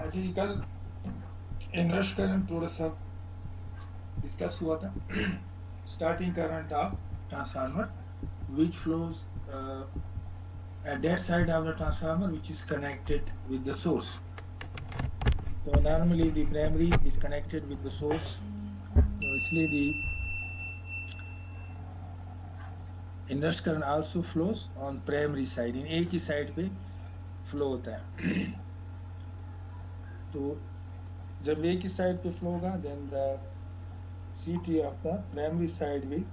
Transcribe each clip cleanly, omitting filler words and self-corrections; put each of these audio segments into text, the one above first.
अच्छा जी, कल inrush current थोड़ा सा डिस्कस हुआ था। Starting current of transformer which flows at that side of the transformer which is connected with the source. So normally the primary is connected with the source, so इसलिए the inrush current also flows on primary side, in एक ही side पे flow होता है। तो जब एक ही side पे flow होगा then the CT of the primary side will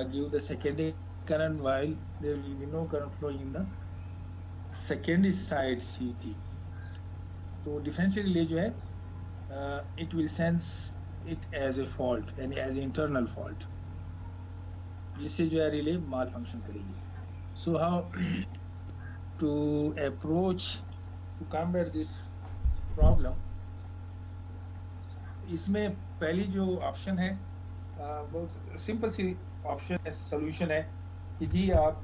give the secondary current while there will be no current flowing in the secondary side CT. तो डिफरेंशियल रिले जो है it will sense it as a fault, यानी as internal fault, जिससे जो है relay माल function करेगी। So how to approach to combat this problem? इसमें पहली जो ऑप्शन है बहुत सिंपल सी ऑप्शन है, सोल्यूशन है कि जी आप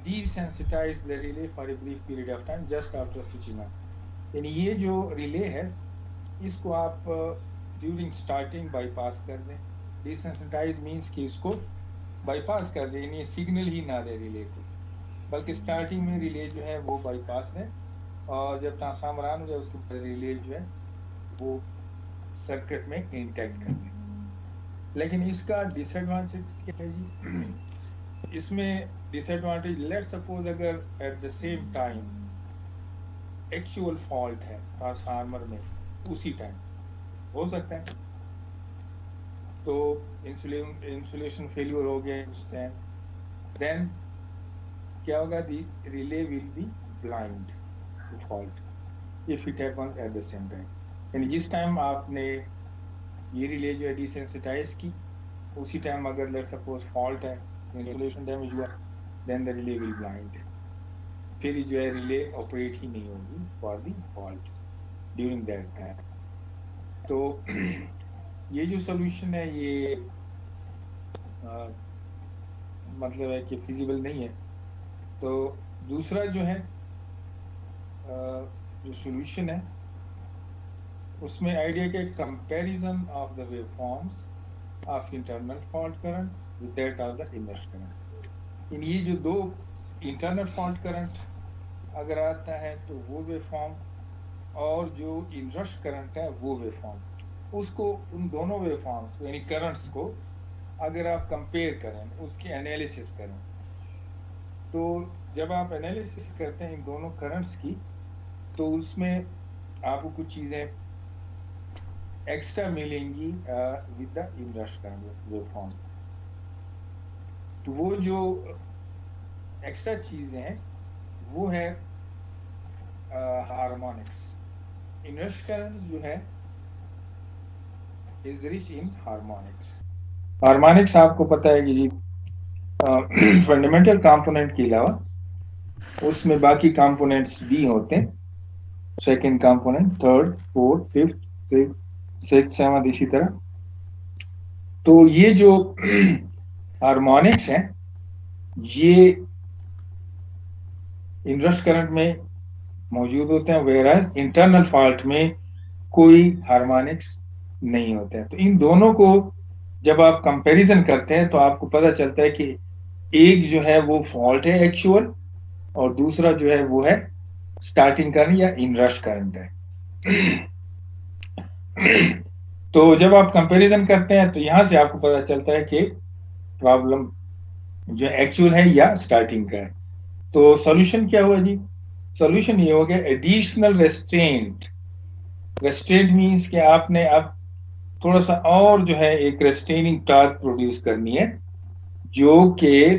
desensitize the relay for a brief period of time just after switching on. यानी ये जो रिले है इसको आप ड्यूरिंग स्टार्टिंग बाईपास कर दें। डिसेंसिटाइज मींस कि इसको बाईपास कर दें, यानी सिग्नल ही ना दे रिले को, बल्कि स्टार्टिंग में रिले जो है वो बाईपास है और जब ट्रांसफार्मर ऑन हो जाए उसके बाद रिले जो है वो सर्किट में इंटैक्ट कर दें। लेकिन इसका डिसएडवांटेज क्या है जी? इसमें डिसएडवांटेज, लेट सपोज अगर eight the same time actual fault है ट्रांसफार्मर में, उसी टाइम हो सकता है, तो इंसुलेशन फेलियर हो गया उस टाइम, देन क्या होगा? The relay will be blind to fault if it happens at the same time. यानी जिस टाइम आपने ये रिले जो है डिसेंसिटाइज की, उसी टाइम अगर लेट सपोज फॉल्ट है, इंसुलेशन डैमेज हुआ, then the relay will blind, फिर जो है रिले ऑपरेट ही नहीं होगी for the fault during that time. तो ये जो सोल्यूशन है ये मतलब है कि फिजिबल नहीं है। तो दूसरा जो है जो सोल्यूशन है उसमें आइडिया के comparison of the waveforms of internal fault current with that of the inrush current. इन ये जो दो इंटरनल फॉल्ट करंट अगर आता है तो वो वेवफॉर्म, और जो इनरश करंट है वो वेवफॉर्म, उसको उन दोनों वेवफॉर्म्स यानी करंट्स को अगर आप कंपेयर करें, उसकी एनालिसिस करें, तो जब आप एनालिसिस करते हैं इन दोनों करंट्स की, तो उसमें आपको कुछ चीजें एक्स्ट्रा मिलेंगी with the inrush current waveform. तो वो जो एक्स्ट्रा चीजें हैं वो है हार्मोनिक्स। इनरश करंट जो है is rich in harmonics. Harmonics आपको पता है कि जी फंडामेंटल कंपोनेंट के अलावा उसमें बाकी कंपोनेंट्स भी होते हैं, second component, third, fourth, fifth, sixth, seventh, इसी तरह। तो ये जो हार्मोनिक्स हैं ये इनरश करंट में मौजूद होते हैं, वेयरएज इंटरनल फॉल्ट में कोई हार्मोनिक्स नहीं होते हैं। तो इन दोनों को जब आप कंपैरिजन करते हैं तो आपको पता चलता है कि एक जो है वो फॉल्ट है एक्चुअल, और दूसरा जो है वो है स्टार्टिंग करंट या इनरश करंट है। तो जब आप कंपैरिजन करते हैं तो यहां से आपको पता चलता है कि प्रॉब्लम जो एक्चुअल है या स्टार्टिंग का है। तो सॉल्यूशन क्या हुआ जी? सॉल्यूशन ये हो गया एडिशनल रेस्ट्रेंट। रेस्ट्रेंट मींस कि आपने अब थोड़ा सा और जो है एक रेस्ट्रेनिंग टॉर्क प्रोड्यूस करनी है, जो कि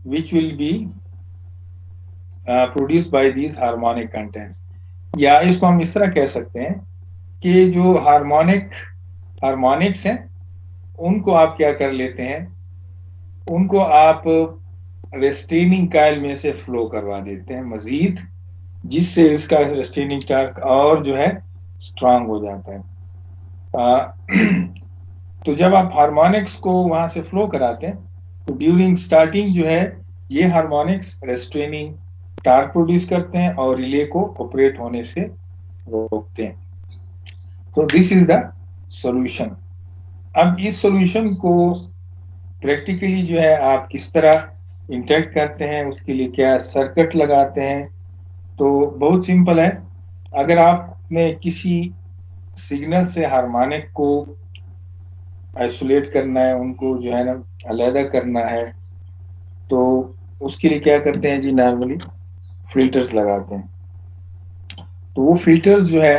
which will be produced by these harmonic contents. या इसको हम इस तरह कह सकते हैं कि जो हार्मोनिक्स हैं उनको आप क्या कर लेते हैं, उनको आप रेस्ट्रेनिंग कॉइल में से फ्लो करवा देते हैं मजीद, जिससे इसका रेस्ट्रेनिंग टॉर्क और जो है स्ट्रांग हो जाता है। तो जब आप हार्मोनिक्स को वहां से फ्लो कराते हैं तो ड्यूरिंग स्टार्टिंग जो है ये हार्मोनिक्स रेस्ट्रेनिंग टार्क प्रोड्यूस करते हैं और रिले को ऑपरेट होने से रोकते हैं। तो दिस इज द सॉल्यूशन। अब इस सॉल्यूशन को प्रैक्टिकली जो है आप किस तरह इंटरेक्ट करते हैं, उसके लिए क्या सर्किट लगाते हैं, तो बहुत सिंपल है। अगर आपने किसी सिग्नल से हार्मोनिक को आइसोलेट करना है, उनको जो है ना अलग करना है, तो उसके लिए क्या करते हैं जी, नॉर्मली फिल्टर्स लगाते हैं। तो वो फिल्टर्स जो है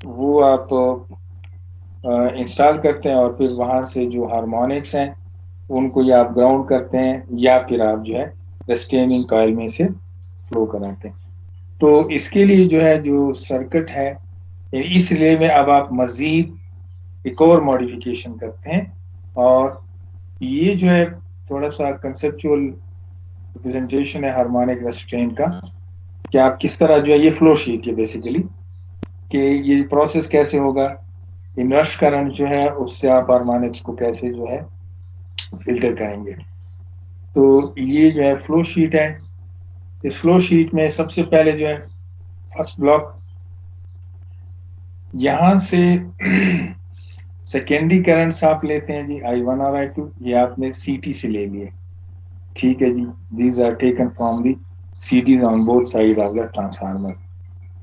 वो आप इंस्टॉल करते हैं और फिर वहां से जो हार्मोनिक्स हैं उनको या आप ग्राउंड करते हैं या फिर आप जो है रिस्टेनिंग कॉइल में से फ्लो कराते हैं। तो इसके लिए जो है जो सर्किट है, इस रिले में अब आप मजीद एक और मॉडिफिकेशन करते हैं, और ये जो है थोड़ा सा कंसेप्चुअल रिप्रेजेंटेशन है हार्मोनिक रेस्ट्रेन का, कि आप किस तरह जो है, ये फ्लो शीट है बेसिकली, कि ये प्रोसेस कैसे होगा, इनर्श करंट जो है उससे आप हार्मोनिक्स को कैसे जो है फिल्टर करेंगे। तो ये जो है फ्लो शीट है। इस फ्लो शीट में सबसे पहले जो है फर्स्ट ब्लॉक, यहां से सेकेंडरी करंट्स आप लेते हैं जी I1 और I2, ये आपने CT से ले लिए, ठीक है जी। These are taken from the CTs on both side of the transformer.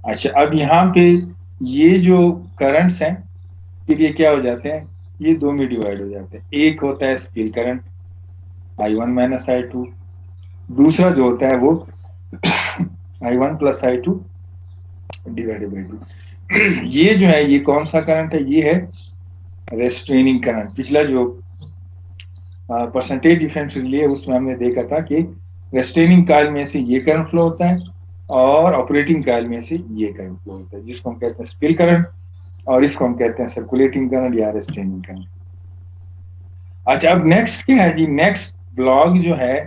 अच्छा, अब यहाँ पे ये जो करंट्स हैं फिर ये क्या हो जाते हैं, ये दो में डिवाइड हो जाते हैं। एक होता है speed current I1 minus I2, दूसरा जो होता है वो I1 plus I2 divided by 2। ये जो है ये कौन सा करंट है, ये है रेस्ट्रेनिंग करंट। पिछला जो परसेंटेज डिफरेंस लिए उसमें हमने देखा था कि रेस्ट्रेनिंग कॉइल में से ये करंट फ्लो होता है और ऑपरेटिंग कॉइल में से ये करंट फ्लो होता है, जिसको हम कहते हैं स्पिल करंट, और इसको हम कहते हैं सर्कुलेटिंग करंट या रेस्ट्रेनिंग करंट। अच्छा, अब नेक्स्ट क्या है जी, नेक्स्ट ब्लॉक जो है,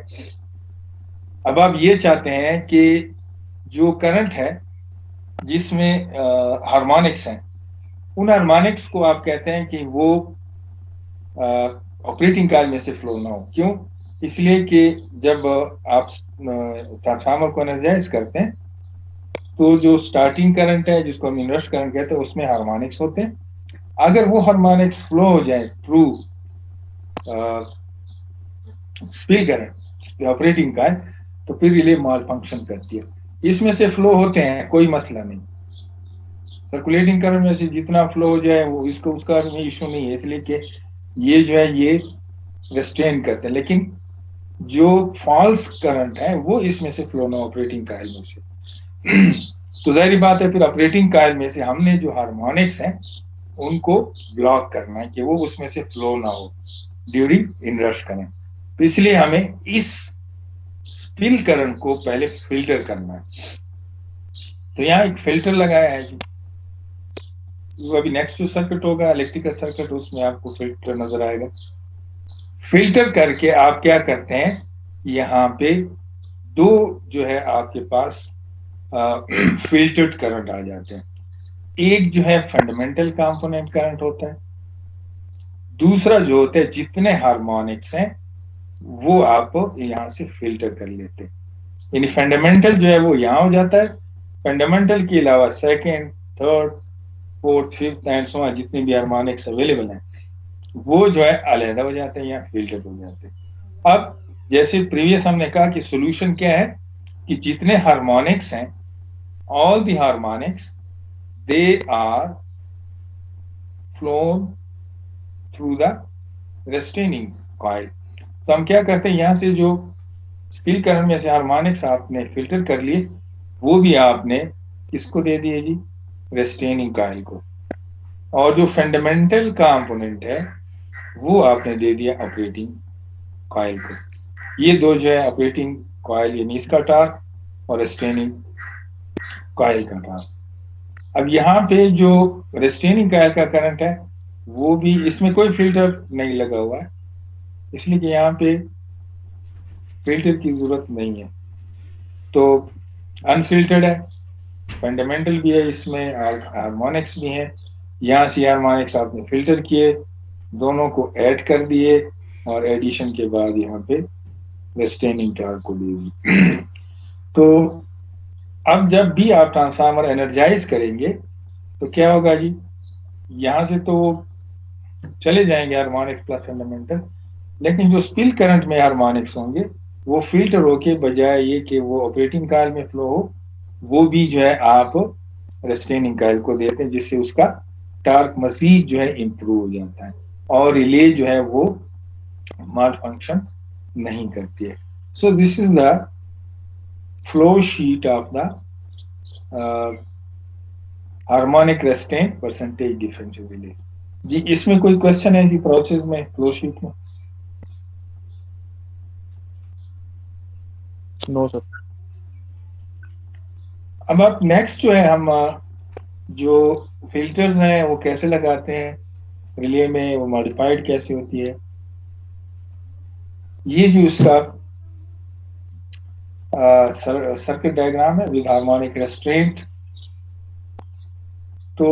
अब आप ये चाहते हैं कि जो करंट है जिसमें हार्मोनिक्स हैं, उन हार्मोनिक्स को आप कहते हैं कि वो ऑपरेटिंग कॉइल में से फ्लो ना हो। क्यों? इसलिए कि जब आप ट्रांसफार्मर को एनर्जाइज करते हैं तो जो स्टार्टिंग करंट है जिसको हम इनवर्स करंट कहते हैं उसमें हार्मोनिक्स होते हैं। अगर वो हार्मोनिक्स फ्लो हो जाए through speed current operating coil, तो फिर रिले माल फंक्शन करती है। इसमें से फ्लो होते हैं, कोई मसला नहीं। सर्कुलेटिंग करंट में से जितना फ्लो हो जाए वो इसको उसका इशू नहीं है, इसलिए कि ये जो है ये रेस्ट्रेन करते हैं। लेकिन जो फॉल्स करंट है वो इसमें से फ्लो ना ऑपरेटिंग कॉइल में से तो जाहिर बात है फिर ऑपरेटिंग कॉइल में से हमने जो हार्मोनिक्स हैं उनको ब्लॉक करना है कि वो उसमें से फ्लो ना हो ड्यूरिंग इनरश करंट। तो इसलिए हमें इस स्पिल करंट को पहले फिल्टर करना है। तो यहाँ एक फिल्टर लगाया है जी, वो अभी नेक्स्ट जो सर्किट होगा इलेक्ट्रिकल सर्किट, उसमें आपको फिल्टर नजर आएगा। फिल्टर करके आप क्या करते हैं, यहाँ पे दो जो है आपके पास फिल्टर्ड करंट आ जाते हैं। एक जो है फंडामेंटल कंपोनेंट करंट होता है, दूसरा जो होता है जितने हार्मोनिक्स हैं वो आप यहाँ से फिल्टर कर लेते हैं। यानी फंडामेंटल जो है वो यहाँ हो जाता है, फंडामेंटल के अलावा second, third, fourth, fifth and so on जितने भी हार्मोनिक्स अवेलेबल हैं वो जो है अलग हो जाते हैं या फिल्टर हो जाते हैं। अब जैसे प्रीवियस हमने कहा कि सॉल्यूशन क्या है, कि जितने हार्मोनिक्स हैं, all the harmonics they are flown through the restraining coil. तो हम क्या करते हैं, यहाँ से जो स्पिल करंट में से हार्मोनिक्स आपने फिल्टर कर लिए वो भी आपने किसको दे दिए जी, रेस्ट्रेनिंग कॉइल को, और जो फंडामेंटल कंपोनेंट है वो आपने दे दिया ऑपरेटिंग कॉइल को। ये दो जो है ऑपरेटिंग कॉइल यानी इसका टार्क और रेस्ट्रेनिंग कॉइल का टार्क। अब यहाँ पे जो रेस्ट्रेनिंग कॉइल का करंट है वो भी, इसमें कोई फिल्टर नहीं लगा हुआ है, इसलिए कि यहाँ पे फिल्टर की जरूरत नहीं है, तो अनफिल्टर्ड है, फंडामेंटल भी है, इसमें हार्मोनिक्स भी है। यहाँ से हार्मोनिक्स आपने फिल्टर किए, दोनों को ऐड कर दिए और एडिशन के बाद यहाँ पे रेस्ट्रेनिंग टार्क को दे दी। तो अब जब भी आप ट्रांसफार्मर एनर्जाइज करेंगे तो क्या होगा जी, यहां से तो चले जाएंगे हार्मोनिक्स प्लस फंडामेंटल, लेकिन जो स्पिल करंट में हार्मोनिक्स होंगे वो फिल्टर होके, बजाय ये कि वो ऑपरेटिंग कॉइल में फ्लो हो, वो भी जो है आप रेस्ट्रेनिंग कॉइल को देते हैं, जिससे उसका टार्क मजीद जो है इंप्रूव हो जाता है और रिले जो है वो माल फंक्शन नहीं करती है. So this is the flow sheet of the harmonic restraint percentage differential relay. जी इसमें कोई क्वेश्चन है जी, प्रोसेस में, फ्लो शीट में? No sir. अब आप नेक्स्ट जो है हम जो फिल्टर्स हैं वो कैसे लगाते हैं रिले में, वो मॉडिफाइड कैसे होती है, ये जो उसका सर्किट डायग्राम है विद हार्मोनिक रेस्ट्रेंट. तो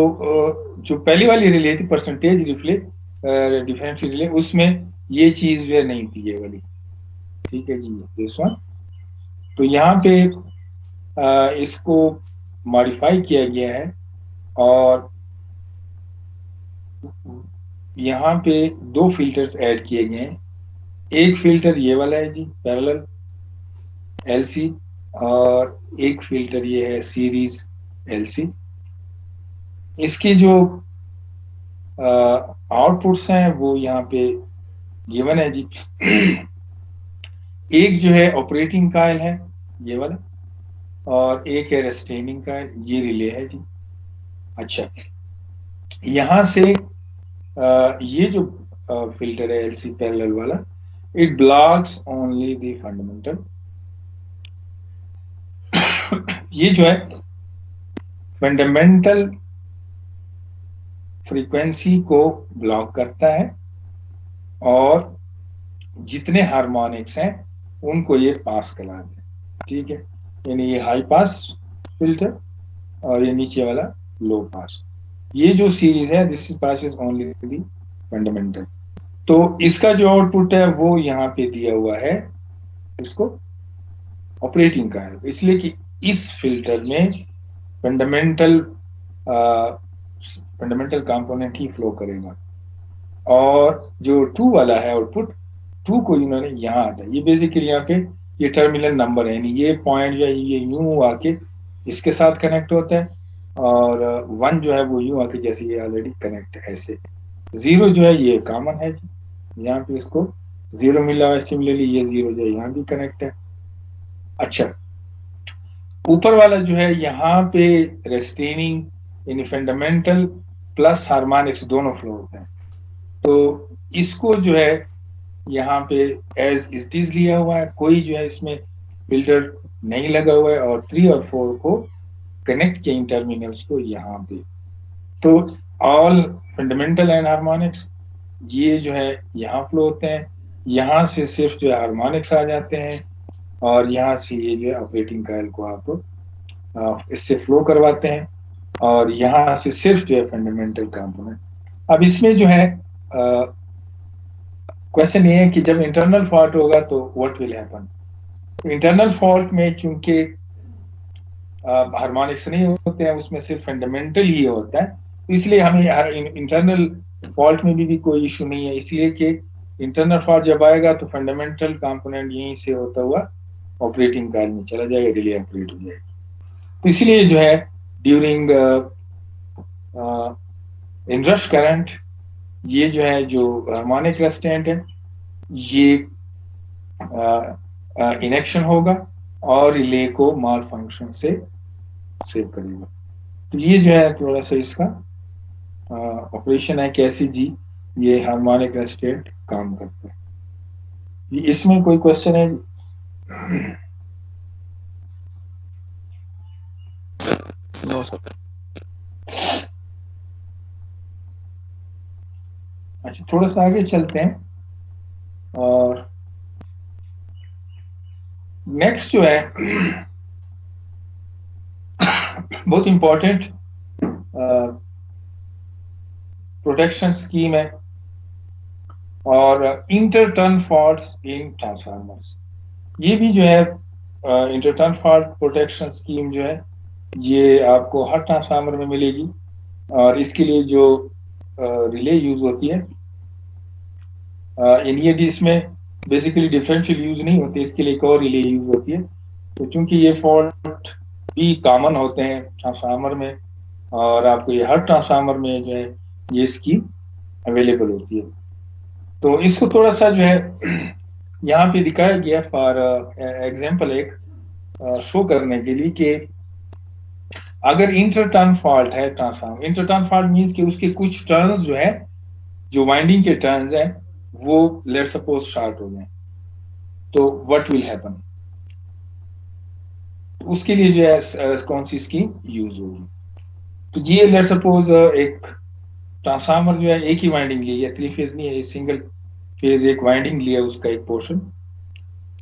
जो पहली वाली रिले थी परसेंटेज रिफ्ले डिफरेंशियल रिले, उसमें ये चीज वे नहीं थी, ये वाली. ठीक है जी, दिस वन. तो यहाँ पे इसको मॉडिफाई किया गया है और यहाँ पे दो फिल्टर्स ऐड किए गए हैं. एक फिल्टर ये वाला है जी, पैरेलल एलसी, और एक फिल्टर ये है सीरीज एलसी. इसके जो आउटपुट्स हैं वो यहाँ पे गिवन है जी. एक जो है ऑपरेटिंग कॉइल है ये वाला, और एक है रेस्ट्रेनिंग कॉइल, ये रिले है जी. अच्छा, यहां से ये जो फिल्टर है एलसी पैरेलल वाला, it blocks only the fundamental. ये जो है फंडामेंटल फ्रीक्वेंसी को ब्लॉक करता है और जितने हार्मोनिक्स हैं उनको ये पास कराते हैं. ठीक है, यानी ये हाई पास फिल्टर और ये नीचे वाला लो पास. ये जो सीरीज है this is passes only the fundamental. तो इसका जो आउटपुट है वो यहाँ पे दिया हुआ है इसको ऑपरेटिंग का है, इसलिए कि इस फिल्टर में फंडामेंटल कंपोनेंट ही फ्लो करेगा. और जो टू वाला है आउटपुट, टू को इन्होंने यहाँ आता है, ये बेसिकली यहाँ पे ये टर्मिनल नंबर है, यानी ये पॉइंट जो है ये यूं आके इसके साथ कनेक्ट होता है, और वन जो है वो यूं आके जैसे ये ऑलरेडी कनेक्ट है ऐसे. जीरो जो है ये कॉमन है जी, यहाँ पे इसको जीरो मिला है, सिमिलरली ये जीरो जो है यहाँ भी कनेक्ट है. अच्छा, ऊपर वाला जो है यहाँ पे रेस्टेनिंग यानी फंडामेंटल प्लस हार्मोनिक्स दोनों फ्लो होते हैं. तो इसको जो है यहाँ पे एज इट इज लिया हुआ है, कोई जो है इसमें फिल्टर नहीं लगा हुआ है, और 3 और 4 को कनेक्ट किया इन टर्मिनल्स को यहाँ पे. तो ऑल फंडामेंटल एंड हार्मोनिक्स ये जो है यहाँ फ्लो होते हैं, यहाँ से सिर्फ जो है हार्मोनिक्स आ जाते हैं, और यहाँ से ये जो है ऑपरेटिंग कॉइल को आप इससे फ्लो करवाते हैं, और यहाँ से सिर्फ जो है फंडामेंटल कंपोनेंट. अब इसमें जो है क्वेश्चन ये है कि जब इंटरनल फॉल्ट होगा तो what will happen. Internal fault में चूंकि हार्मोनिक्स नहीं होते हैं, उसमें सिर्फ फंडामेंटल ही होता है, इसलिए हमें इंटरनल फॉल्ट में भी कोई इशू नहीं है, इसलिए कि इंटरनल फॉल्ट जब आएगा तो फंडामेंटल कंपोनेंट यहीं से होता हुआ ऑपरेटिंग कॉइल में चला जाएगा, रिले ऑपरेट हो जाएगी. तो इसलिए जो है ड्यूरिंग इनरश करंट ये जो है जो हार्मोनिक रेस्टेंट है ये इनेक्शन होगा और रिले को माल फंक्शन से सेव करेगा. तो ये जो है थोड़ा सा इसका ऑपरेशन है, कैसे जी ये हार्मोनिक रेस्टेंट काम करता है. इसमें कोई क्वेश्चन है? No sir. अच्छा, थोड़ा सा आगे चलते हैं, और नेक्स्ट जो है बहुत इंपॉर्टेंट प्रोटेक्शन स्कीम है, और इंटर टर्न फॉल्ट्स इन ट्रांसफार्मर्स. ये भी जो है इंटरटर्न फॉल्ट प्रोटेक्शन स्कीम जो है ये आपको हर ट्रांसफार्मर में मिलेगी, और इसके लिए जो रिले यूज होती है एनईडी, इसमें बेसिकली डिफरेंशियल यूज नहीं होती, इसके लिए एक और रिले यूज होती है। तो चूंकि ये फॉल्ट भी कॉमन होते हैं ट्रांसफार्मर में, और आपको ये हर ट्रांसफार्मर में जो है ये स्कीम अवेलेबल होती है। तो इसको थोड़ा सा जो है यहाँ पे दिखाया गया फॉर एग्जांपल, एक शो करने के लिए कि अगर इंटरटर्न फॉल्ट है ट्रांसफार्मर, इंटरटर्न फॉल्ट मींस कि उसके कुछ टर्न्स जो है, जो वाइंडिंग के टर्न्स हैं, वो लेट सपोज शॉर्ट हो जाए, तो व्हाट विल हैपन, उसके लिए जो है कौन सी स्कीम यूज होगी। तो ये लेट सपोज एक ट्रांसफार्मर जो है एक ही वाइंडिंग लिया, 3 फेज नहीं है, सिंगल फेज एक वाइंडिंग लिया उसका एक पोर्शन,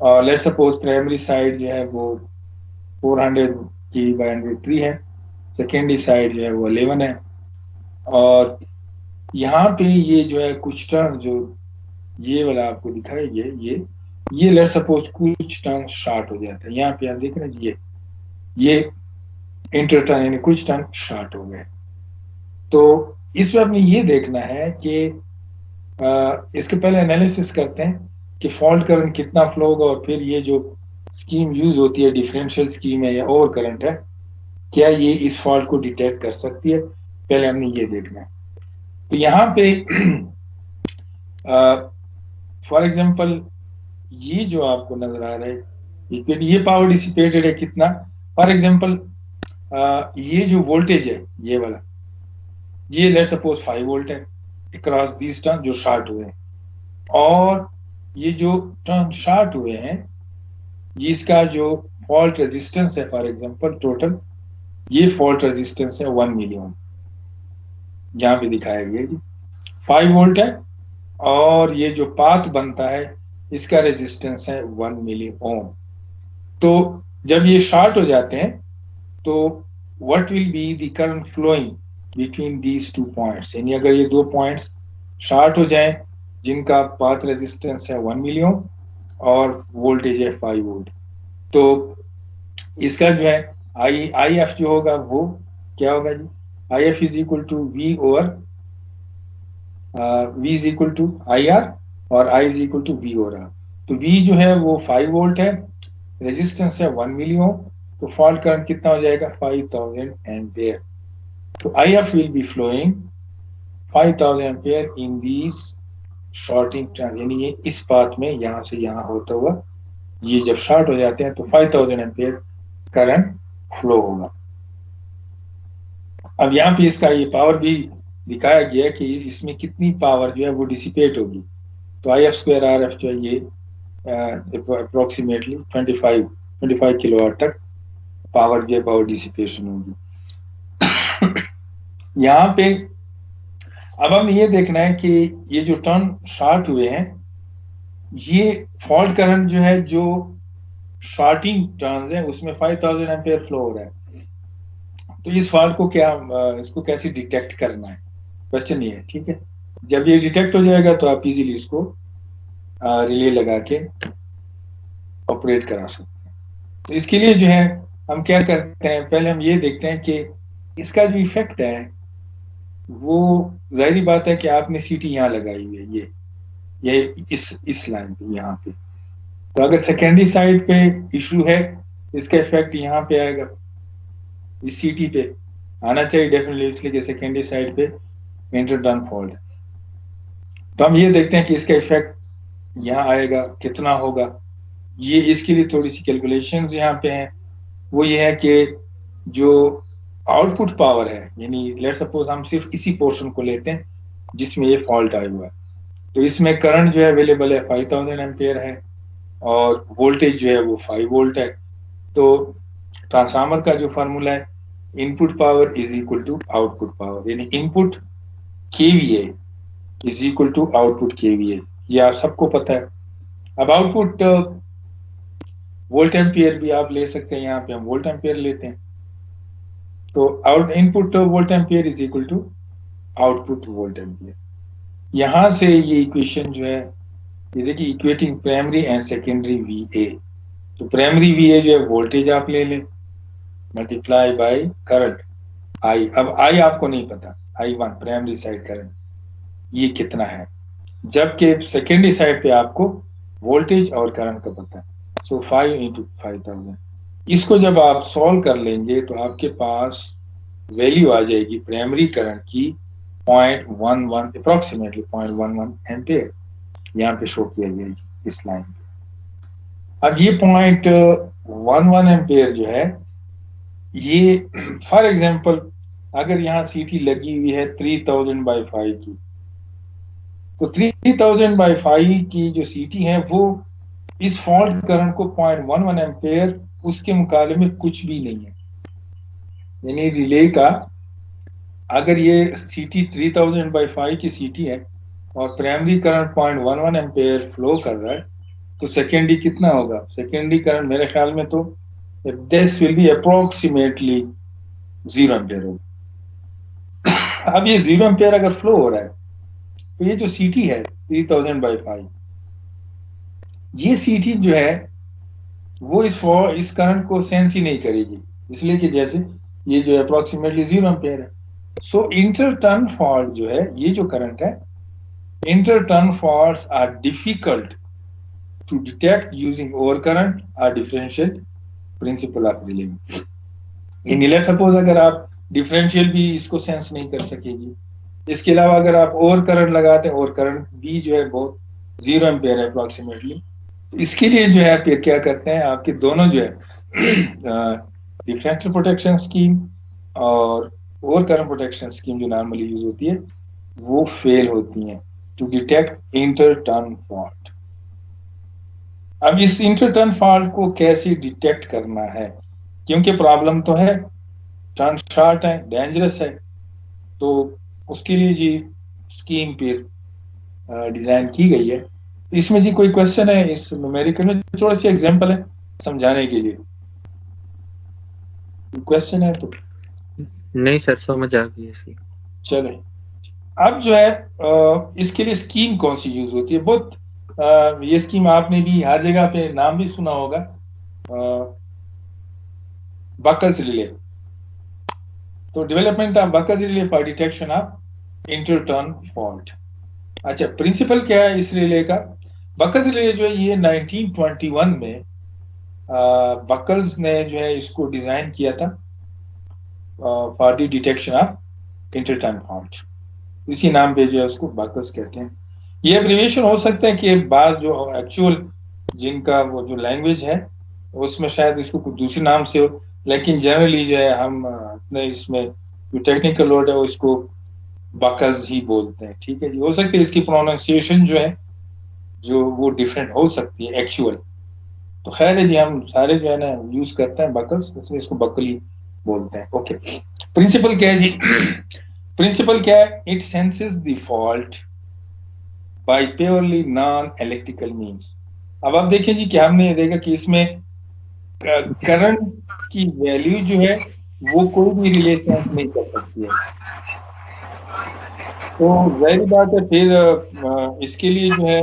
और लेट सपोज प्राइमरी साइड जो है वो 400 की बाय 103 है, सेकेंडरी साइड जो है वो 11 है, और यहाँ पे ये जो है कुछ टर्न जो ये वाला आपको दिखाई गया, ये लेट सपोज कुछ टर्न शॉर्ट हो जाता है। यहाँ पे आप देख रहे हैं ये इंटर टर्न यानी कुछ टर्न शॉर्ट हो गए। तो इसमें आपने ये देखना है कि इसके पहले एनालिसिस करते हैं कि फॉल्ट करंट कितना फ्लो होगा, और फिर ये जो स्कीम यूज होती है डिफरेंशियल स्कीम है या ओवर करंट है, क्या ये इस फॉल्ट को डिटेक्ट कर सकती है, पहले हमने ये देखना है। तो यहाँ पे फॉर एग्जांपल ये जो आपको नजर आ रहा है ये पावर डिसिपेटेड है कितना, फॉर एग्जांपल ये जो वोल्टेज है ये वाला, ये लेट्स सपोज 5 वोल्ट है अक्रॉस दीज टर्न जो शॉर्ट हुए हैं, और ये जो टर्न शॉर्ट हुए हैं इसका जो फॉल्ट रेजिस्टेंस है फॉर एग्जांपल टोटल, ये फॉल्ट रेजिस्टेंस है 1 मिलियन, यहाँ पे दिखाया गया जी 5 वोल्ट है, और ये जो पाथ बनता है इसका रेजिस्टेंस है 1 मिली ओम। तो जब ये शॉर्ट हो जाते हैं तो what will be the current flowing between these two points, यानी अगर ये दो पॉइंट्स शॉर्ट हो जाएं जिनका पाथ रेजिस्टेंस है 1 मिली ओम और वोल्टेज है 5 वोल्ट, तो इसका जो है आई एफ जो होगा वो क्या होगा जी, I F is equal to V over V is equal to I R, और I is equal to V over R. तो V जो है वो 5 वोल्ट है, रेजिस्टेंस है 1 मिली ओम, तो फॉल्ट करंट कितना हो जाएगा 5000 एम्पियर। तो IF will be flowing 5000 ampere in these shorting turn, यानी ये इस पाथ में यहां से यहां होता हुआ ये जब शॉर्ट हो जाते हैं तो 5000 एम्पियर करंट फ्लो होगा। अब यहाँ पे इसका ये पावर भी दिखाया गया कि इसमें कितनी पावर जो है वो डिसिपेट होगी। तो I F square R F जो है ये अप्रोक्सीमेटली 25 किलोवाट तक पावर जो है पावर डिसिपेशन होगी। यहाँ पे अब हम ये देखना है कि ये जो टर्न शॉर्ट हुए हैं, ये फॉल्ट करंट जो है जो शॉर्टिंग टर्न्स है उसमें 5000 एम्पियर फ्लो हो रहा है। तो इस फॉल्ट को क्या इसको कैसे डिटेक्ट करना है, क्वेश्चन ये है, ठीक है। जब ये डिटेक्ट हो जाएगा तो आप इजीली इसको रिले लगा के ऑपरेट करा सकते हैं। तो इसके लिए जो है हम क्या करते हैं, पहले हम ये देखते हैं कि इसका जो इफेक्ट है वो जाहिर बात है कि आपने सीटी यहाँ लगाई हुई है, ये इस लाइन पे यहाँ पे, तो अगर सेकेंडरी साइड पे इशू है इसका इफेक्ट यहाँ पे आएगा, इस सीटी पे आना चाहिए डेफिनेटली, इसलिए कि सेकेंडरी साइड पे इंटरटर्न फॉल्ट। तो हम ये देखते हैं कि इसका इफेक्ट यहाँ आएगा कितना होगा। ये इसके लिए थोड़ी सी कैलकुलेशंस यहाँ पे हैं, वो ये है कि जो आउटपुट पावर है, यानी लेट्स सपोज हम सिर्फ इसी पोर्शन को लेते हैं जिसमें ये फॉल्ट आया हुआ है, तो इसमें करंट जो है अवेलेबल है 5000 एम्पियर है, और वोल्टेज जो है वो 5 वोल्ट है। तो ट्रांसफार्मर का जो फार्मूला है input power is equal to output power, यानी input KVA is equal to output KVA, ये आप सबको पता है। अब आउटपुट वोल्ट एम्पियर भी आप ले सकते हैं, यहाँ पे हम वोल्ट एम्पियर लेते हैं, तो out input volt ampere is equal to output volt ampere. यहां से ये इक्वेशन जो है ये देखिए, equating primary and secondary VA, तो प्राइमरी VA जो है वोल्टेज आप ले लें मल्टीप्लाई बाय करंट I। अब I आपको नहीं पता, I1 प्राइमरी साइड करंट ये कितना है, जबकि सेकेंडरी साइड पे आपको वोल्टेज और करंट का पता है। सो 5 × 5000, इसको जब आप सॉल्व कर लेंगे तो आपके पास वैल्यू आ जाएगी प्राइमरी करंट की 0.11 अप्रोक्सीमेटली 0.11 एम्पेयर, यहाँ पे शो किया गया है इस लाइन पे। अब ये 0.11 एम्पेयर जो है ये फॉर एग्जांपल अगर यहाँ सीटी लगी हुई है 3000/5 की, तो 3000/5 की जो सीटी है वो इस फॉल्ट करंट को 0.11 एम्पेयर उसके मुकाबले में कुछ भी नहीं है। यानी रिले का अगर ये सीटी 3000/5 की सीटी है और प्राइमरी करंट 0.11 एम्पेयर फ्लो कर रहा है, तो सेकेंडरी कितना होगा? सेकेंडरी करंट मेरे ख्याल में तो this will be approximately 0 ampere होगा। अब ये 0 एम्पेयर अगर फ्लो हो रहा है तो ये जो सीटी है 3000/5, ये सीटी जो है वो इस करंट को सेंस ही नहीं करेगी, इसलिए कि जैसे ये जो अप्रोक्सीमेटली 0 एम्पेयर है। सो इंटरटर्न फॉल्ट जो है, ये जो करंट है, interturn faults are difficult to detect using over current और डिफरेंशियल प्रिंसिपल ऑफ रिले। इन सपोज अगर आप डिफरेंशियल भी इसको सेंस नहीं कर सकेगी, इसके अलावा अगर आप ओवर करंट लगाते हैं, ओवर करंट भी जो है बहुत 0 एम्पेयर है अप्रोक्सीमेटली, इसके लिए जो है फिर क्या करते हैं, आपके दोनों जो है डिफरेंशियल प्रोटेक्शन स्कीम और ओवर करंट प्रोटेक्शन स्कीम जो नॉर्मली यूज होती है वो फेल होती हैं टू डिटेक्ट इंटरटर्न फॉल्ट। अब इस इंटरटर्न फॉल्ट को कैसे डिटेक्ट करना है, क्योंकि प्रॉब्लम तो है, टर्न शॉर्ट है, डेंजरस है, तो उसके लिए जी स्कीम फिर डिजाइन की गई है। इसमें जी कोई क्वेश्चन है इस न्यूमेरिकल में? थोड़ा सी एग्जांपल है समझाने के लिए, क्वेश्चन है तो नहीं सर, समझ आ गई इसकी। चले, अब जो है इसके लिए स्कीम कौन सी यूज होती है? बहुत ये स्कीम आपने भी हर जगह पे नाम भी सुना होगा, बकल्स रिले। तो development of Buchholz relay for detection of interturn fault. अच्छा, प्रिंसिपल क्या है इस रिले का? बकल्स रिले जो है ये 1921 में बकल्स ने जो है इसको डिजाइन किया था for the detection of interturn fault. इसी नाम पे जो है उसको बकल्स कहते हैं। ये एब्रिविएशन हो सकता है कि बाद जो एक्चुअल जिनका वो जो लैंग्वेज है उसमें शायद इसको कुछ दूसरे नाम से हो, लेकिन जनरली जो है हम अपने इसमें जो टेक्निकल वर्ड है वो इसको बकल्स ही बोलते हैं। ठीक है जी, हो सकता है इसकी प्रोनाउंसिएशन जो है जो वो डिफरेंट हो सकती है एक्चुअल, तो खैर है जी, हम सारे जो है ना यूज करते हैं बकल्स, इसमें इसको बकल ही बोलते हैं। ओके, प्रिंसिपल क्या है जी? प्रिंसिपल क्या है? It senses the fault by purely non electrical means. अब आप देखें जी कि हमने ये देखा कि इसमें करंट की वैल्यू जो है वो कोई भी रिले सेंस नहीं कर सकती है, तो वही बात है। फिर इसके लिए जो है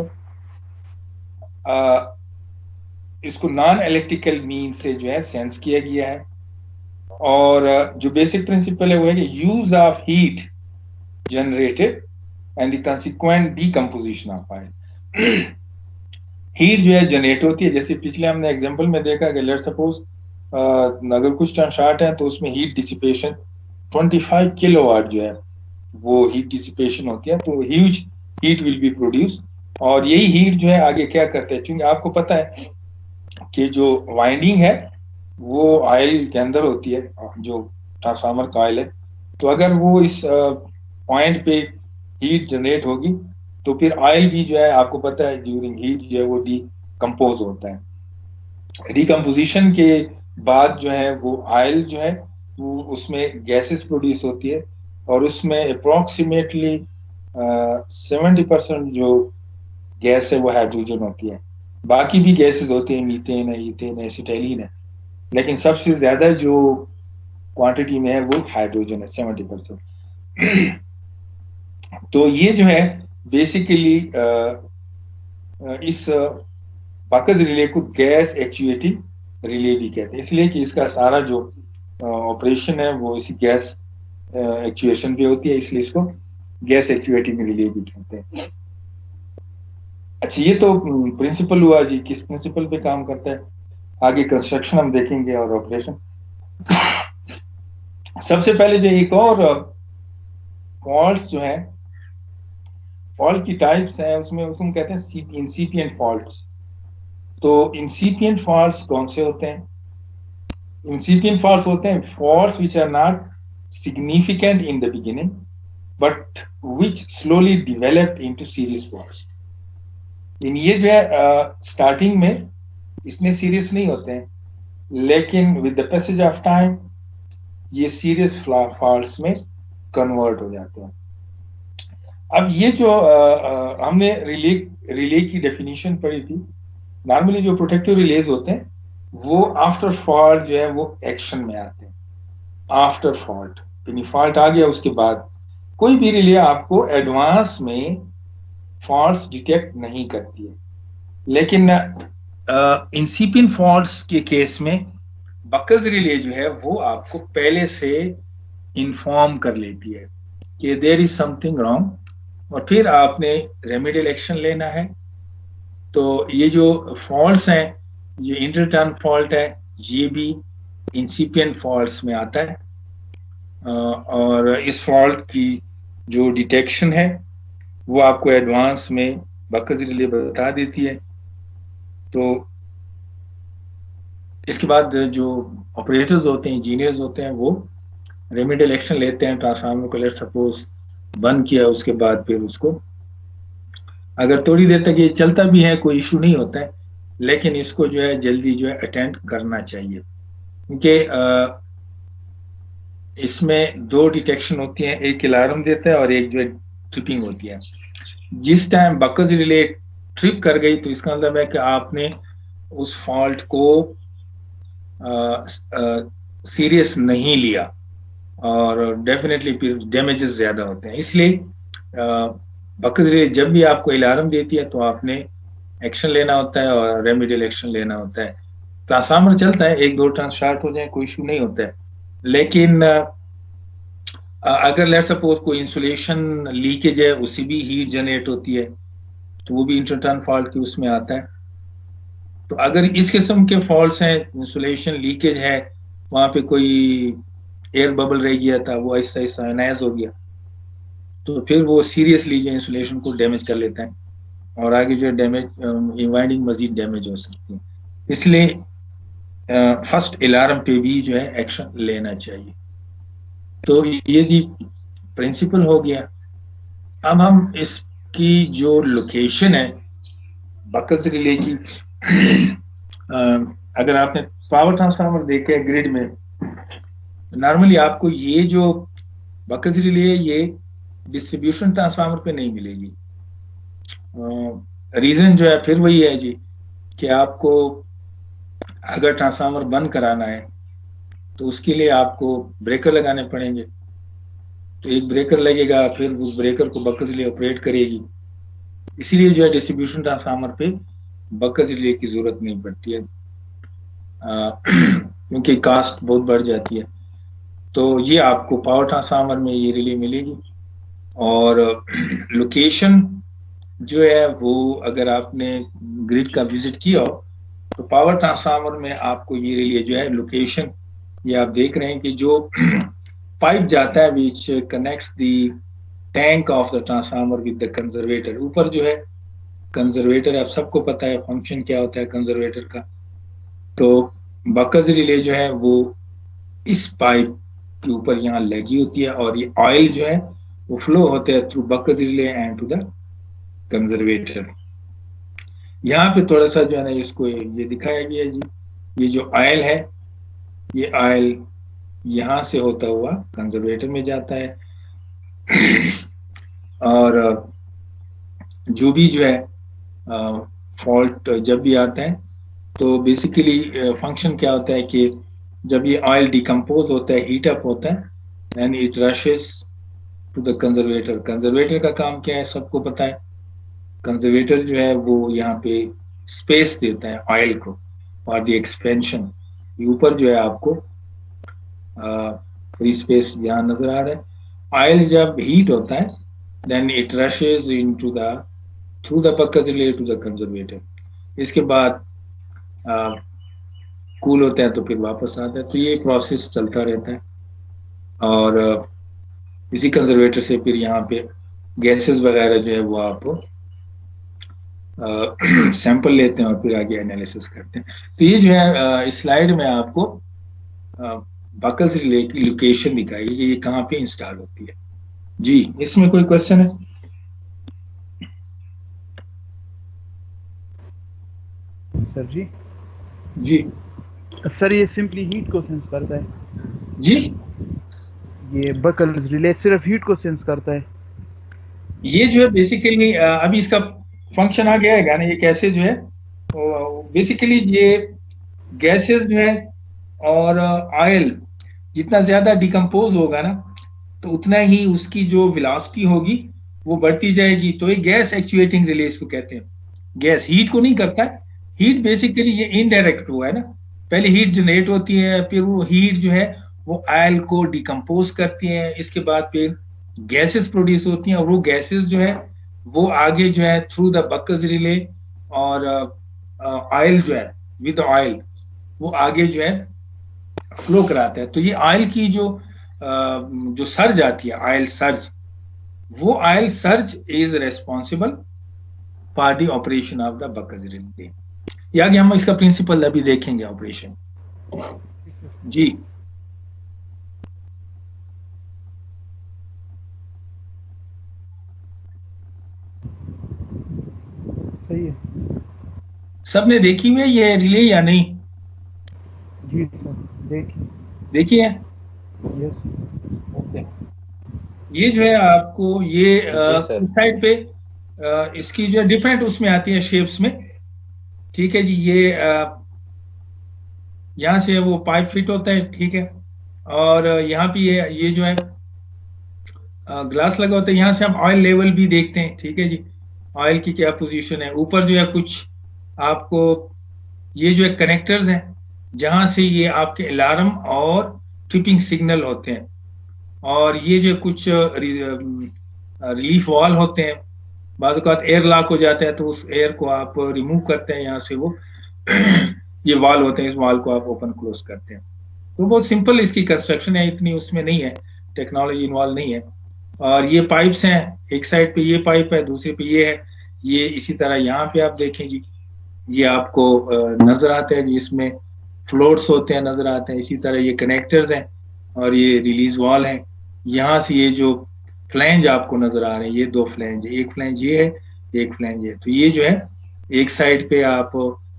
इसको नॉन इलेक्ट्रिकल मीन से जो है सेंस किया गया है। और जो बेसिक प्रिंसिपल है वो है कि use of heat generated and the consequent decomposition of oil. Heat जो है जनरेट होती है, जैसे पिछले हमने एग्जांपल में देखा कि लेट्स सपोज अगर कुछ टर्न शॉर्ट है तो उसमें हीट डिसिपेशन 25 किलोवाट जो है वो हीट डिसिपेशन होती है, तो huge heat will be produce. और यही हीट जो है आगे क्या करते हैं, क्योंकि आपको पता है कि जो वाइंडिंग है वो ऑयल के अंदर होती है, जो ट्रांसफार्मर का ऑयल है, तो अगर वो इस पॉइंट पे हीट जनरेट होगी तो फिर ऑयल भी जो है आपको पता है ड्यूरिंग हीट जो है वो डीकम्पोज होता है। डीकम्पोजिशन के बाद जो है वो ऑयल जो है वो उसमें गैसेस प्रोड्यूस होती है, और उसमें अप्रोक्सीमेटली 70% जो गैस है वो हाइड्रोजन होती है, बाकी भी गैसेस होती हैं, मीथेन है, ईथेन है, एसिटाइलिन है, लेकिन सबसे ज्यादा जो क्वांटिटी में है वो हाइड्रोजन है 70%। तो ये जो है बेसिकली इस बाकस रिले को गैस एक्चुएटिंग रिले भी कहते हैं, इसलिए कि इसका सारा जो ऑपरेशन है वो इसी गैस एक्चुएशन पे होती है, इसलिए इसको गैस एक्चुएटिंग रिले भी कहते हैं। अच्छा, ये तो प्रिंसिपल हुआ जी, किस प्रिंसिपल पे काम करता है। आगे कंस्ट्रक्शन हम देखेंगे और ऑपरेशन। सबसे पहले जो एक और फॉल्ट्स जो है, फॉल्ट की टाइप्स हैं, उसमें उसको कहते हैं इंसिपिएंट फॉल्ट्स। तो इंसिपिएंट फॉल्ट्स कौन से होते हैं? इंसिपिएंट फॉल्ट्स होते हैं faults which are not significant in the beginning but which slowly develop into serious faults. ये जो है स्टार्टिंग में इतने सीरियस नहीं होते हैं, लेकिन with the passage of time ये सीरियस फॉल्ट्स में कन्वर्ट हो जाते हैं। अब ये जो हमने रिले की डेफिनेशन पढ़ी थी, नॉर्मली जो प्रोटेक्टिव रिलेज होते हैं वो आफ्टर फॉल्ट जो है वो एक्शन में आते हैं। आफ्टर फॉल्ट यानी फॉल्ट आ गया उसके बाद कोई भी रिले आपको एडवांस में फॉल्ट्स डिटेक्ट नहीं करती है। लेकिन इंसिपिएंट फॉल्ट्स के केस में बकस रिले जो है वो आपको पहले से इन्फॉर्म कर लेती है कि देयर इज समथिंग रॉन्ग, और फिर आपने रेमेडियल एक्शन लेना है। तो ये जो फॉल्ट्स हैं, ये इंटरटर्न फॉल्ट है, ये भी इंसिपिएंट फॉल्ट्स में आता है। और इस फॉल्ट की जो डिटेक्शन है वो आपको एडवांस में बकस रिले बता देती है। तो इसके बाद जो ऑपरेटर्स होते हैं, इंजीनियर्स होते हैं, वो रेमेडियल एक्शन लेते हैं। ट्रांसफार्मर को लेट सपोज बंद किया, उसके बाद फिर उसको अगर थोड़ी देर तक ये चलता भी है कोई इशू नहीं होता है, लेकिन इसको जो है जल्दी जो है अटेंड करना चाहिए, क्योंकि इसमें दो डिटेक्शन होती है, एक अलार्म देता है और एक जो है ट्रिपिंग होती है। जिस टाइम बकस रिले ट्रिप कर गई तो इसका मतलब है कि आपने उस फॉल्ट को सीरियस नहीं लिया और डेफिनेटली फिर डैमेजेस ज्यादा होते हैं। इसलिए बकस रिले जब भी आपको अलार्म देती है तो आपने एक्शन लेना होता है और रेमेडियल एक्शन लेना होता है। ट्रांसफार्मर चलता है, एक दो टर्न स्टार्ट हो जाए कोई इशू नहीं होता है, लेकिन अगर लेट सपोज कोई इंसुलेशन लीकेज है, उससे भी हीट जनरेट होती है, तो वो भी इंटरटर्न फॉल्ट की उसमें आता है। तो अगर इस किस्म के फॉल्ट्स हैं, इंसुलेशन लीकेज है, वहां पे कोई एयर बबल रह गया था, वो ऐसा ऐसा आयनाइज हो गया, तो फिर वो सीरियसली जो इंसुलेशन को डैमेज कर लेता है और आगे जो डैमेज वाइंडिंग मजीद डैमेज हो सकती है। इसलिए फर्स्ट अलार्म पे भी जो है एक्शन लेना चाहिए। तो ये जी प्रिंसिपल हो गया। अब हम इसकी जो लोकेशन है बकस रिले की, अगर आपने पावर ट्रांसफार्मर देखे ग्रिड में, नॉर्मली आपको ये जो बकस रिले ये डिस्ट्रीब्यूशन ट्रांसफार्मर पे नहीं मिलेगी। रीजन जो है फिर वही है जी कि आपको अगर ट्रांसफार्मर बंद कराना है तो उसके लिए आपको ब्रेकर लगाने पड़ेंगे। तो एक ब्रेकर लगेगा, फिर उस ब्रेकर को बकस रिले ऑपरेट करेगी। इसीलिए जो है डिस्ट्रीब्यूशन ट्रांसफार्मर पे बकस रिले की जरूरत नहीं पड़ती है, क्योंकि कास्ट बहुत बढ़ जाती है। तो ये आपको पावर ट्रांसफार्मर में ये रिले मिलेगी। और लोकेशन जो है वो अगर आपने ग्रिड का विजिट किया हो तो पावर ट्रांसफार्मर में आपको ये रिले जो है लोकेशन, ये आप देख रहे हैं कि जो पाइप जाता है which connects the tank of the transformer with the conservator. ऊपर जो है कंजर्वेटर, आप सबको पता है फंक्शन क्या होता है कंजर्वेटर का। तो बकस रिले जो है वो इस पाइप के ऊपर यहाँ लगी होती है और ये ऑयल जो है वो फ्लो होता है through Buchholz relay and to the conservator. यहाँ पे थोड़ा सा जो है ना इसको ये दिखाया गया है जी, ये जो ऑयल है ये ऑयल यहाँ से होता हुआ कंजर्वेटर में जाता है। और जो भी जो है फॉल्ट जब भी आता है तो बेसिकली फंक्शन क्या होता है कि जब ये ऑयल डिकम्पोज होता है, हीट अप होता है, then it rushes to the conservator. Conservator का काम क्या है सबको पता है। कंजर्वेटर जो है वो यहाँ पे स्पेस देता है ऑयल को फॉर द एक्सपेंशन। ऊपर जो है आपको फ्री स्पेस यहाँ नजर आ रहा है। ऑयल जब हीट होता है then it rushes into the through the Buchholz relay to the conservator. इसके बाद कूल होता है तो फिर वापस आता है। तो ये प्रोसेस चलता रहता है और इसी कंजर्वेटर से फिर यहाँ पे गैसेस वगैरह जो है वो आप सैंपल लेते हैं और फिर आगे एनालिसिस करते हैं। तो ये जो है इस स्लाइड में आपको बकल्स रिले की लोकेशन दिखाई कि ये कहाँ पे इंस्टॉल होती है। जी, इसमें कोई क्वेश्चन है? सर जी। जी सर ये सिंपली हीट को सेंस करता है जी, ये बकल्स रिले सिर्फ हीट को सेंस करता है। ये जो है बेसिकली अभी इसका फंक्शन आ गया है ना, ये कैसे जो है बेसिकली ये गैसेस जो है और ऑयल जितना ज्यादा डिकम्पोज होगा ना तो उतना ही उसकी जो वेलोसिटी होगी वो बढ़ती जाएगी। तो ये गैस एक्चुएटिंग रिले इसको कहते हैं। गैस हीट को नहीं करता है, हीट बेसिकली ये इनडायरेक्ट हुआ है ना, पहले हीट जनरेट होती है, फिर वो हीट जो है वो ऑयल को डिकम्पोज करती है, इसके बाद फिर गैसेस प्रोड्यूस होती हैं और वो गैसेस जो है वो आगे जो है थ्रू द बकल्स रिले और ऑयल जो है विद ऑयल वो आगे जो है फ्लो कराता है। तो ये ऑयल की जो सर्ज आती है, ऑयल सर्ज, वो oil surge is responsible for the operation of the buckles relay. ये आगे हम इसका प्रिंसिपल अभी देखेंगे ऑपरेशन। जी सही है। सबने देखी हुई है ये रिले या नहीं? जी सर देखिए यस। ओके, ये जो है आपको ये इस साइड पे इसकी जो है डिफरेंट उसमें आती है शेप्स में। ठीक है जी, ये यहाँ से वो पाइप फिट होता है, ठीक है, और यहाँ पे ये जो है ग्लास लगा होता है। यहाँ से हम ऑयल लेवल भी देखते हैं, ठीक है जी, ऑयल की क्या पोजीशन है। ऊपर जो है कुछ आपको ये जो है कनेक्टर्स हैं जहां से ये आपके अलार्म और ट्रिपिंग सिग्नल होते हैं, और ये जो कुछ रिलीफ वॉल होते हैं। बाद औक़ात एयर लॉक हो जाता है तो उस एयर को आप रिमूव करते हैं यहाँ से, वो ये वॉल होते हैं, इस वॉल को आप ओपन क्लोज करते हैं। तो बहुत सिंपल इसकी कंस्ट्रक्शन है, इतनी उसमें नहीं है, टेक्नोलॉजी इन्वॉल्व नहीं है। और ये पाइप्स हैं, एक साइड पे ये पाइप है, दूसरे पे ये है। ये इसी तरह यहाँ पे आप देखें जी, ये आपको नजर आता है जी, इसमें फ्लोट्स होते हैं नजर आते हैं। इसी तरह ये कनेक्टर्स हैं और ये रिलीज वॉल है। यहाँ से ये जो फ्लैंज आपको नजर आ रहे हैं, ये दो फ्लैंज, एक फ्लैंज ये है, एक फ्लैंज ये। तो ये जो है एक साइड पे आप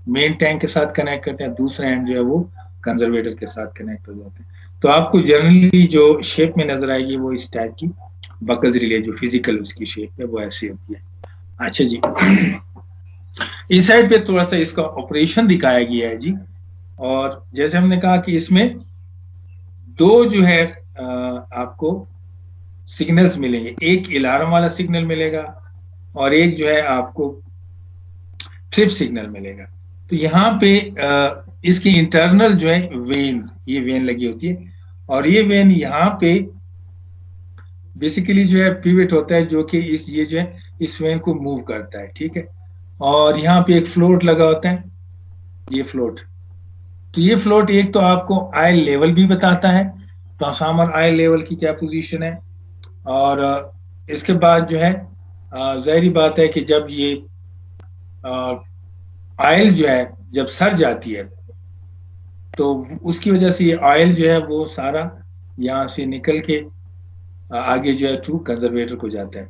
मेन टैंक के साथ कनेक्ट करते हैं, दूसरा एंड जो है वो कंजर्वेटर के साथ कनेक्ट हो जाते हैं। तो आपको जनरली जो शेप में नजर आएगी वो इस टाइप की बकल्स रिले, जो फिजिकल उसकी शेप है वो ऐसी होती है। अच्छा जी, इस साइड पे थोड़ा सा इसका ऑपरेशन दिखाया गया है जी। और जैसे हमने कहा कि इसमें दो जो है आपको सिग्नल्स मिलेंगे, एक अलार्म वाला सिग्नल मिलेगा और एक जो है आपको ट्रिप सिग्नल मिलेगा। तो यहाँ पे इसकी इंटरनल जो है वेन, ये वेन लगी होती है और ये वेन यहाँ पे बेसिकली जो है पिवट होता है, जो कि ये जो है इस वेन को मूव करता है, ठीक है। और यहाँ पे एक फ्लोट लगा होता है, ये फ्लोट। तो ये फ्लोट एक तो आपको ऑयल लेवल भी बताता है, ट्रांसफार्मर ऑयल लेवल की क्या पोजीशन है। और इसके बाद जो है जाहिर बात है कि जब ये ऑयल जो है जब सर जाती है तो उसकी वजह से ये ऑयल जो है वो सारा यहाँ से निकल के आगे जो है थ्रू कंजर्वेटर को जाता है।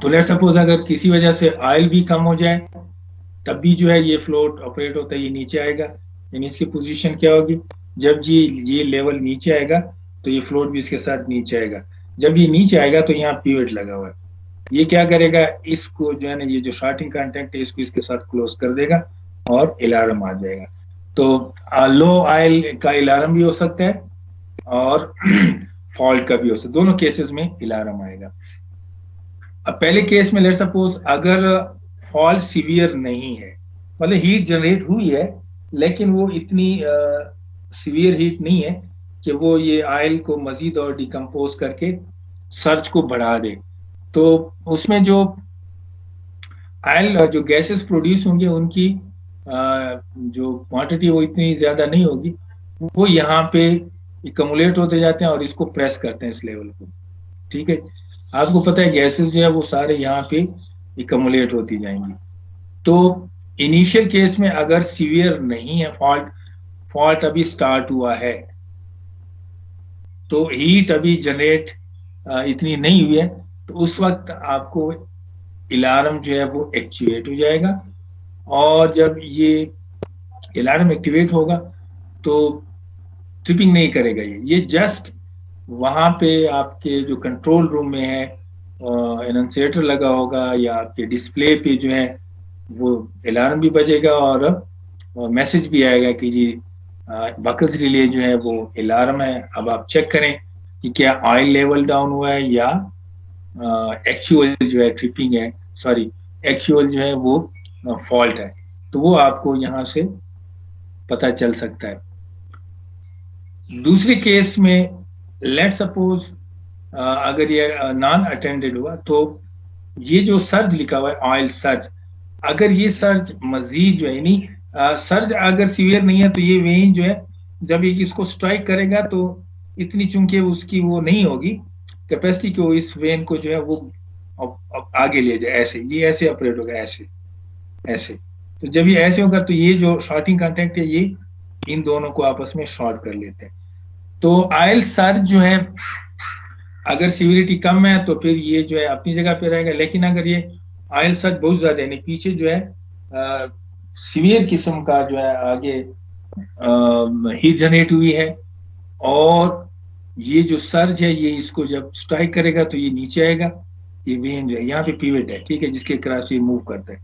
तो लेट्स सपोज अगर किसी वजह से ऑयल भी कम हो जाए तब भी जो है ये फ्लोट ऑपरेट होता है, ये नीचे आएगा। यानी इसकी पोजीशन क्या होगी, जब ये लेवल नीचे आएगा तो ये फ्लोट भी इसके साथ नीचे आएगा। जब ये नीचे आएगा तो यहाँ पिवट लगा हुआ है, ये क्या करेगा, इसको जो है ना, ये जो स्टार्टिंग कांटेक्ट है इसको इसके साथ क्लोज कर देगा और अलार्म आ जाएगा। तो लो ऑयल का अलार्म भी हो सकता है और फॉल्ट का भी हो सकता है, दोनों केसेस में अलार्म आएगा। अब पहले केस में लेट्स सपोज अगर फॉल्ट सीवियर नहीं है, मतलब हीट जनरेट हुई है लेकिन वो इतनी सीवियर हीट नहीं है कि वो ये ऑयल को मजीद और डिकम्पोज करके सर्ज को बढ़ा दे। तो उसमें जो ऑयल जो गैसेस प्रोड्यूस होंगे उनकी जो क्वांटिटी वो इतनी ज्यादा नहीं होगी, वो यहाँ पे इकमुलेट होते जाते हैं और इसको प्रेस करते हैं इस लेवल को। ठीक है, आपको पता है गैसेस जो है वो सारे यहाँ पे इकमुलेट होती जाएंगी। तो इनिशियल केस में अगर सीवियर नहीं है फॉल्ट अभी स्टार्ट हुआ है, तो हीट अभी जनरेट इतनी नहीं हुई है, तो उस वक्त आपको अलार्म जो है वो एक्टिवेट हो जाएगा। और जब ये अलार्म एक्टिवेट होगा तो ट्रिपिंग नहीं करेगा। ये जस्ट वहां पे आपके जो कंट्रोल रूम में है एनंसिएटर लगा होगा या आपके डिस्प्ले पे जो है वो अलार्म भी बजेगा और मैसेज भी आएगा कि जी बकल्स रिले जो है वो अलार्म है, अब आप चेक करें कि क्या ऑयल लेवल डाउन हुआ है या एक्चुअल जो है ट्रिपिंग है, सॉरी एक्चुअल जो है वो फॉल्ट है। तो वो आपको यहाँ से पता चल सकता है। दूसरे केस में लेट सपोज अगर ये नॉन अटेंडेड हुआ, तो ये जो सर्ज लिखा हुआ है ऑयल सर्ज, अगर ये सर्ज मजीद जो है यानी सर्ज अगर सीवियर नहीं है तो ये वेन जो है जब ये इसको स्ट्राइक करेगा तो इतनी चूंकि उसकी वो नहीं होगी कैपेसिटी कि वो इस वेन को जो है वो आगे ले जाए, ऐसे ये ऐसे ऑपरेट होगा, ऐसे ऐसे। तो जब ये ऐसे होगा तो ये जो शॉर्टिंग कंटेक्ट है ये इन दोनों को आपस में शॉर्ट कर लेते हैं। तो ऑयल सर्ज जो है अगर सीवियरिटी कम है तो फिर ये जो है अपनी जगह पे रहेगा, लेकिन अगर ये ऑयल सर्ज बहुत ज्यादा है, पीछे जो है सीवियर किस्म का जो है आगे हीट जनरेट हुई है और ये जो सर्ज है ये इसको जब स्ट्राइक करेगा तो ये नीचे आएगा, ये वेन जो है यहाँ पे पिवट है, ठीक है, जिसके क्रॉस ये मूव करता है,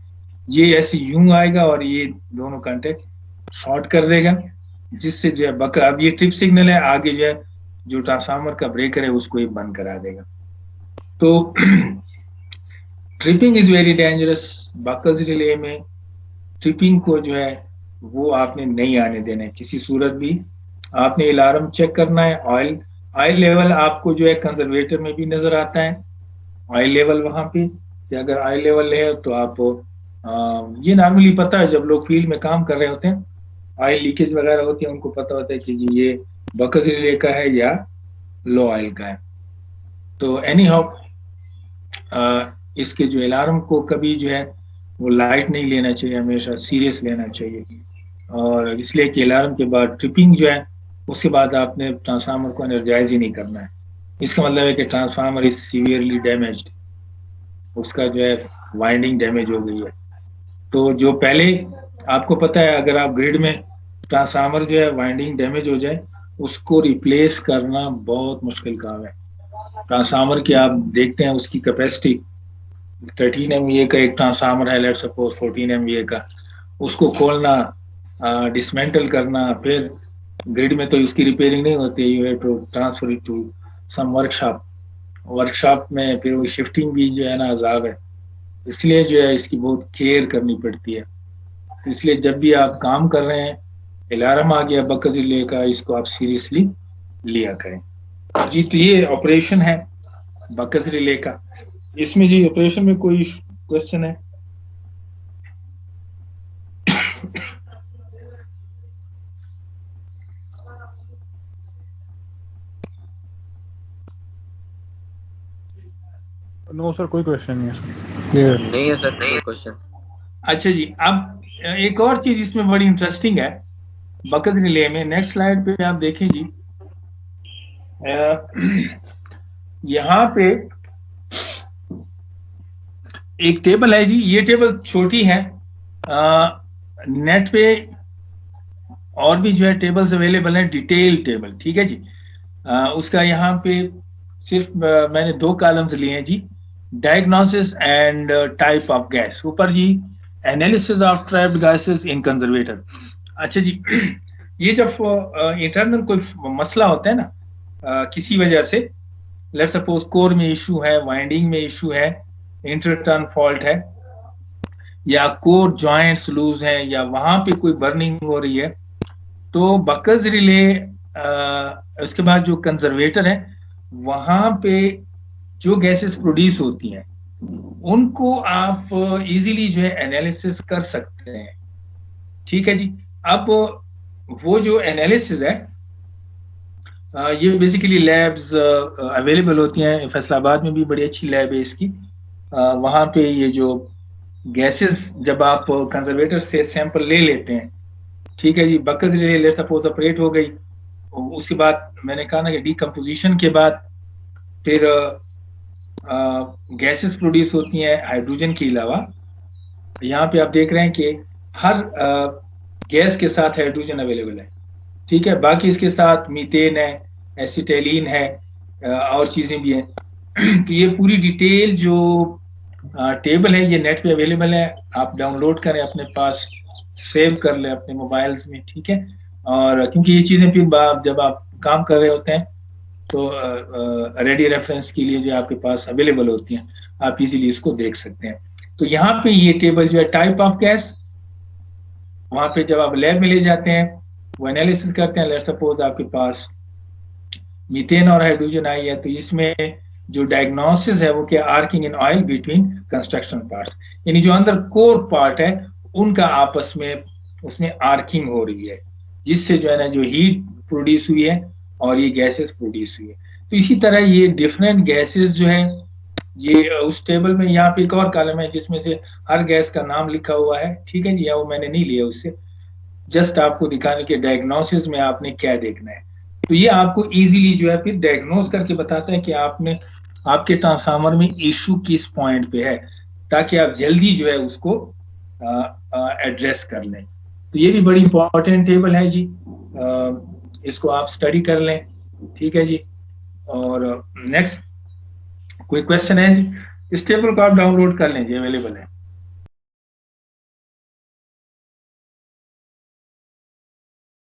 ये ऐसे यूं आएगा और ये दोनों कॉन्टेक्ट शॉर्ट कर देगा, जिससे जो है बका अब ये ट्रिप सिग्नल है, आगे जो है जो ट्रांसफार्मर का ब्रेकर है उसको ये बंद करा देगा। तो tripping is very dangerous. Buckles relay में ट्रिपिंग को जो है वो आपने नहीं आने देना है किसी सूरत भी। आपने अलार्म चेक करना है, ऑयल लेवल आपको जो है कंजर्वेटर में भी नजर आता है ऑयल लेवल वहां पे, कि अगर ऑयल लेवल है तो आप ये नॉर्मली पता है जब लोग फील्ड में काम कर रहे होते हैं ऑयल लीकेज वगैरह होती है उनको पता होता है कि जी ये बकल्स रिले का है या लो ऑयल का है। तो एनी हाउ इसके जो अलार्म को कभी जो है वो लाइट नहीं लेना चाहिए, हमेशा सीरियस लेना चाहिए। और इसलिए कि अलार्म के बाद ट्रिपिंग जो है उसके बाद आपने ट्रांसफार्मर को एनर्जाइज ही नहीं करना है। इसका मतलब है कि ट्रांसफार्मर इज सीवियरली डैमेज्ड, उसका जो है वाइंडिंग डैमेज हो गई है। तो जो पहले आपको पता है अगर आप ग्रिड में ट्रांसफार्मर जो है वाइंडिंग डैमेज हो जाए उसको रिप्लेस करना बहुत मुश्किल काम है। ट्रांसफार्मर की आप देखते हैं उसकी कैपेसिटी 13 MVA का एक ट्रांसफार्मर है, लेट सपोज 14 MVA का, उसको खोलना डिसमेंटल करना, फिर ग्रिड में तो उसकी रिपेयरिंग नहीं होती, you have to transfer it to some workshop में, फिर वो शिफ्टिंग भी जो है ना अजाब है, इसलिए जो है इसकी बहुत केयर करनी पड़ती है। इसलिए जब भी आप काम कर रहे हैं अलार्म आ गया बकल्स रिले का, इसको आप सीरियसली लिया करें जी। तो ये ऑपरेशन है बकल्स रिले का। इसमें जी ऑपरेशन में कोई क्वेश्चन है? नो सर, कोई क्वेश्चन नहीं है सर। नहीं है सर, नहीं है क्वेश्चन। अच्छा जी, अब एक और चीज इसमें बड़ी इंटरेस्टिंग है बकल्स रिले में, नेक्स्ट स्लाइड पे आप देखें जी, यहाँ पे एक टेबल है जी, ये टेबल छोटी है, नेट पे और भी जो है टेबल्स अवेलेबल हैं, डिटेल टेबल, ठीक है जी। उसका यहाँ पे सिर्फ मैंने 2 कॉलम्स लिए हैं जी, diagnosis and type of gas, ऊपर जी analysis of trapped gases in conservator. अच्छा जी, ये जब इंटरनल कोई मसला होता है ना किसी वजह से, लेट्स सपोज कोर में इशू है, वाइंडिंग में इशू है, इंटरटर्न फॉल्ट है, या कोर जॉइंट्स लूज हैं या वहां पे कोई बर्निंग हो रही है, तो बकल्स रिले उसके बाद जो कंजर्वेटर है वहां पे जो गैसेस प्रोड्यूस होती हैं उनको आप इजीली जो है एनालिसिस कर सकते हैं। ठीक है जी। अब वो जो एनालिसिस है ये बेसिकली लैब्स अवेलेबल होती हैं, फैसलाबाद में भी बड़ी अच्छी लैब है इसकी। वहां पे ये जो गैसेस जब आप कंजर्वेटर से सैंपल ले लेते हैं, ठीक है जी, Buchholz relay let's suppose operate हो गई, उसके बाद मैंने कहा ना कि डीकम्पोजिशन के बाद फिर गैसेस प्रोड्यूस होती हैं हाइड्रोजन के अलावा। यहाँ पे आप देख रहे हैं कि हर गैस के साथ हाइड्रोजन अवेलेबल है, ठीक है। बाकी इसके साथ मीथेन है, एसिटाइलिन है, और चीजें भी हैं। तो ये पूरी डिटेल जो टेबल है ये नेट पे अवेलेबल है, आप डाउनलोड करें, अपने पास सेव कर लें अपने मोबाइल्स में, ठीक है। और क्योंकि ये चीजें फिर जब आप काम कर रहे होते हैं तो रेडी रेफरेंस के लिए जो आपके पास अवेलेबल होती हैं, आप इजीली इसको देख सकते हैं। तो यहाँ पे ये टेबल जो है टाइप ऑफ गैस, वहां पे जब आप लैब में ले जाते हैं वो एनालिसिस करते हैं, लेट्स सपोज आपके पास मीथेन और हाइड्रोजन आई है, तो इसमें जो डायग्नोसिस है वो क्या, arcing in oil between construction parts, यानी जो अंदर कोर पार्ट है उनका आपस में उसमें आर्किंग हो रही है, जिससे जो है ना जो हीट प्रोड्यूस हुई है और ये गैसेस प्रोड्यूस हुई है। तो इसी तरह ये डिफरेंट गैसेस जो है ये उस टेबल में, यहाँ पे एक और कॉलम है जिसमें से हर गैस का नाम लिखा हुआ है, ठीक है जी, या वो मैंने नहीं लिया उससे, जस्ट आपको दिखाने के डायग्नोसिस में आपने क्या देखना है। तो ये आपको इजीली जो है फिर डायग्नोस करके बताता है कि आपने आपके ट्रांसफार्मर में इशू किस पॉइंट पे है, ताकि आप जल्दी जो है उसको एड्रेस कर लें। तो ये भी बड़ी इंपॉर्टेंट टेबल है जी, इसको आप स्टडी कर लें, ठीक है जी। और नेक्स्ट कोई क्वेश्चन है जी? इस टेबल को आप डाउनलोड कर लें जी, अवेलेबल है।